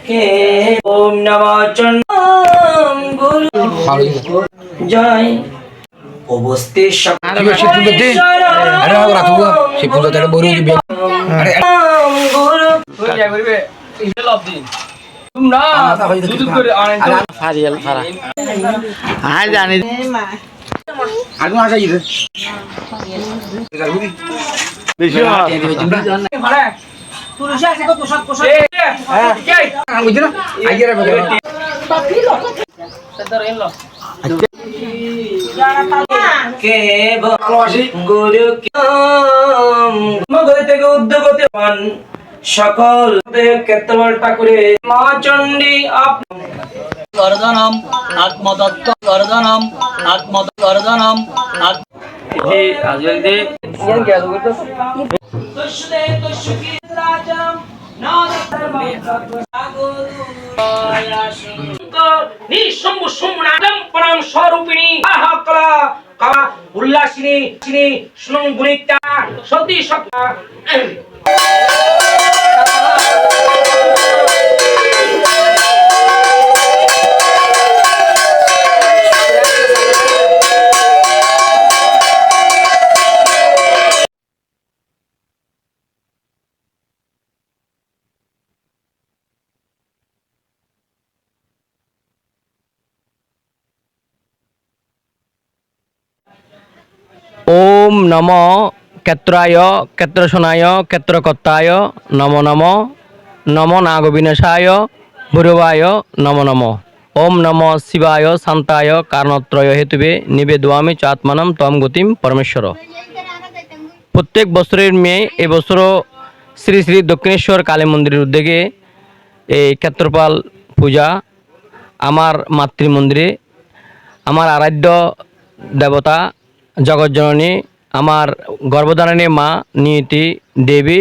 কে ওম নমঃ চণ্ডম গুরু জয় উপস্থিত সকল কেতবল ঠাকুরে মা চণ্ডী গর্দনম আত্মদত্ত গর্দনম গর্দনম উল্লাসিনী গুণিতা সতী সত্তা ওম নম ক্ষেত্রায় ক্ষেত্রসনায় ক্ষেত্রকর্তায় নম নম নম নাগবিনাশায় ভৈরবায় নম নম ওম নম শিবায় শান্তায় কারণত্রয় হেতুবে নিবেদয়ামি চ আত্মানম তম গতিম পরমেশ্বর। প্রত্যেক বছরের মেয়ে এবছরও শ্রী শ্রী দক্ষিণেশ্বর কালী মন্দিরের উদ্যোগে এই ক্ষেত্রপাল পূজা আমার মাতৃমন্দিরে আমার আরাধ্য দেবতা জগজ্জননী আমার গর্ভধারিণী মা নিয়তি দেবী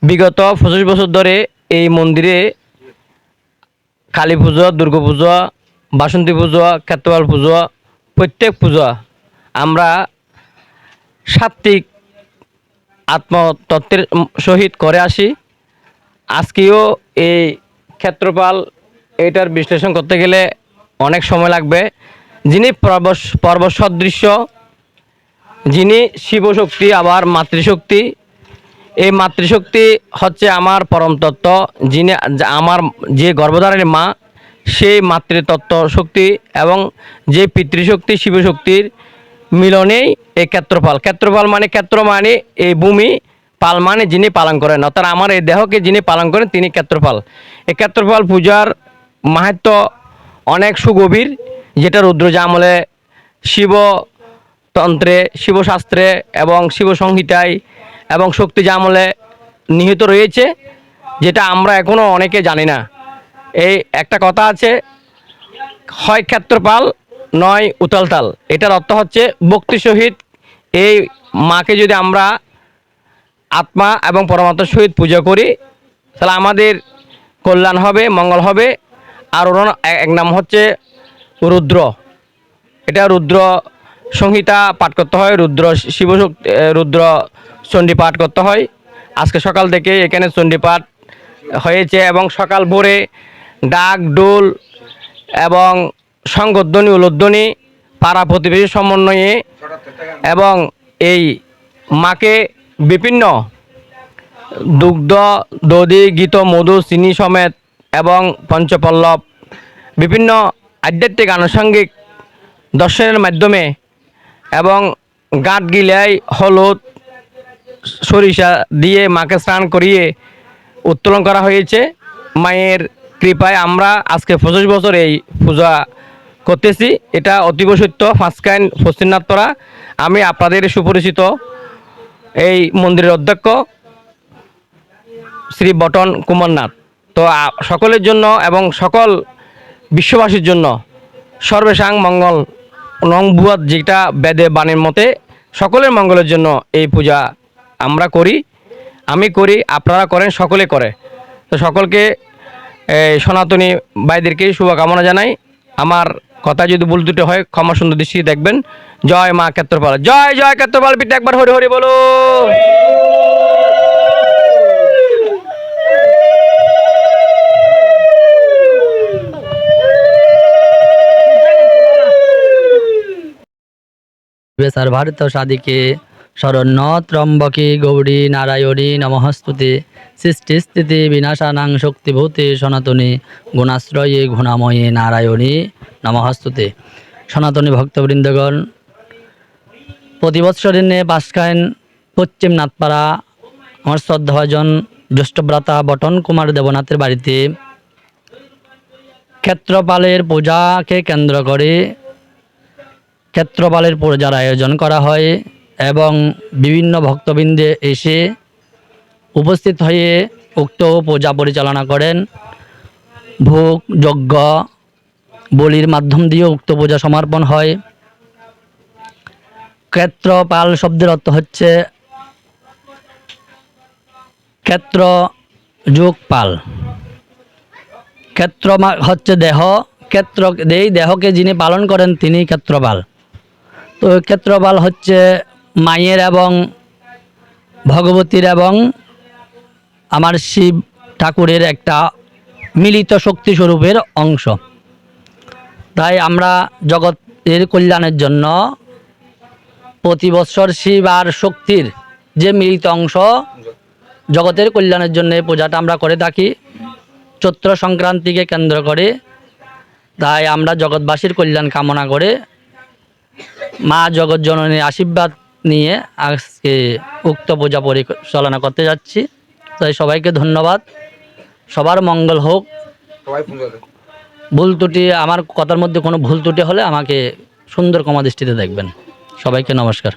বিগত 25 বছর ধরে এই মন্দিরে কালী পুজো, দুর্গা পুজো, বাসন্তী পুজো, ক্ষেত্রপাল পুজো প্রত্যেক পুজো আমরা সাত্বিক আত্মতত্ত্বের সহিত করে আসি। আজকেও এই ক্ষেত্রপাল এইটার বিশ্লেষণ করতে গেলে অনেক সময় লাগবে। যিনি পর্বত সদৃশ্য, যিনি শিবশক্তি আবার মাতৃশক্তি, এই মাতৃশক্তি হচ্ছে আমার পরম তত্ত্ব, যিনি আমার যে গর্ভধারিণী মা সেই মাতৃতত্ত্ব শক্তি এবং যে পিতৃশক্তি শিবশক্তির মিলনেই এই ক্ষেত্রপাল। ক্ষেত্রপাল মানে ক্ষেত্র মানে এই ভূমি, পাল মানে যিনি পালন করেন, অর্থাৎ আমার এই দেহকে যিনি পালন করেন তিনি ক্ষেত্রপাল। এই ক্ষেত্রপাল পূজার মাহাত্ম্য অনেক সুগভীর, যেটা রুদ্রজা আমলে শিবতন্ত্রে, শিবশাস্ত্রে এবং শিবসংহিতায় এবং শক্তিজা আমলে নিহিত রয়েছে, যেটা আমরা এখনও অনেকে জানি না। এই একটা কথা আছে, হয় ক্ষেত্রপাল নয় উতালতাল। এটার অর্থ হচ্ছে ভক্তি সহিত এই মাকে যদি আমরা আত্মা এবং পরমাত্মার সহিত পূজা করি তাহলে আমাদের কল্যাণ হবে, মঙ্গল হবে। আর ওর এক নাম হচ্ছে রুদ্র। এটা রুদ্র সংহিতা পাঠ করতে হয়, রুদ্র চণ্ডী পাঠ করতে হয়। আজকে সকাল থেকে এখানে চণ্ডী পাঠ হয়েছে এবং সকাল ভোরে ডাক ডোল এবং শঙ্খধ্বনি উলধ্বনি পাড়া প্রতিবেশী সমন্বয়ে এবং এই মাকে বিভিন্ন দুগ্ধ দধি গীত মধু চিনি সমেত এবং পঞ্চপল্লব বিভিন্ন আধ্যাত্মিক আনুষঙ্গিক দর্শনের মাধ্যমে এবং গাঁট গিলাই হলুদ সরিষা দিয়ে মাকে স্নান করিয়ে উত্তোলন করা হয়েছে। মায়ের কৃপায় আমরা আজকে 25 বছর এই পূজা করতেছি। এটা অতীব সত্য। ফাঁসকাইন পশ্চিমনাথরা, আমি আপনাদের সুপরিচিত এই মন্দিরের অধ্যক্ষ শ্রী বটন কুমারনাথ। তো সকলের জন্য এবং সকল বিশ্ববাসীর জন্য সর্বেসাং মঙ্গল নংভুয়াত, যেটা বেদে বাণীর মতে সকলের মঙ্গলের জন্য এই পূজা আমরা করি, আমি করি, আপনারা করেন, সকলে করে। তো সকলকে সনাতনী ভাইদেরকে শুভকামনা জানাই। আমার কথা যদি ভুল ত্রুটি হয় ক্ষমা সুন্দর দৃষ্টি দেখবেন। জয় মা ক্ষেত্রপাল, জয় জয় ক্ষেত্রপাল পিতা, একবার হরি হরি বলো। সর্বার্থ সাধিকে শরণ্য ত্রম্বকে গৌরী নারায়ণী নমস্তুতে সৃষ্টি স্থিতি বিনাশানাং শক্তিভূতে সনাতনী গুণাশ্রয়ে গুণাময়ে নারায়ণী নমস্তুতে। সনাতনী ভক্তবৃন্দগণ, প্রতি বৎসরের নে বাসখাইন পশ্চিম নাথপাড়া আমার শ্রদ্ধাভাজন জ্যেষ্ঠভ্রাতা বটন কুমার দেবনাথের বাড়িতে ক্ষেত্রপালের পূজাকে কেন্দ্র করে ক্ষেত্রপালের পূজার আয়োজন করা হয় এবং বিভিন্ন ভক্তবৃন্দে এসে উপস্থিত হয়ে উক্ত পূজা পরিচালনা করেন। ভোগ যজ্ঞ বলির মাধ্যম দিয়ে উক্ত পূজা সমর্পণ হয়। ক্ষেত্রপাল শব্দের অর্থ হচ্ছে ক্ষেত্র যোগ পাল। ক্ষেত্র হচ্ছে দেহ, ক্ষেত্র এই দেহকে যিনি পালন করেন তিনি ক্ষেত্রপাল। তো ক্ষেত্রপাল হচ্ছে মায়ের এবং ভগবতীর এবং আমার শিব ঠাকুরের একটা মিলিত শক্তি স্বরূপের অংশ। তাই আমরা জগতের কল্যাণের জন্য প্রতি বৎসর শিব আর শক্তির যে মিলিত অংশ জগতের কল্যাণের জন্য এই পূজাটা আমরা করে থাকি চৈত্র সংক্রান্তিকে কেন্দ্র করে। তাই আমরা জগৎবাসীর কল্যাণ কামনা করে মা জগৎ জননীর আশীর্বাদ নিয়ে আজকে উক্ত পূজা পরিচালনা করতে যাচ্ছি। তাই সবাইকে ধন্যবাদ, সবার মঙ্গল হোক। ভুল ত্রুটি, আমার কথার মধ্যে কোনো ভুল ত্রুটি হলে আমাকে সুন্দর ক্ষমা দৃষ্টিতে দেখবেন। সবাইকে নমস্কার।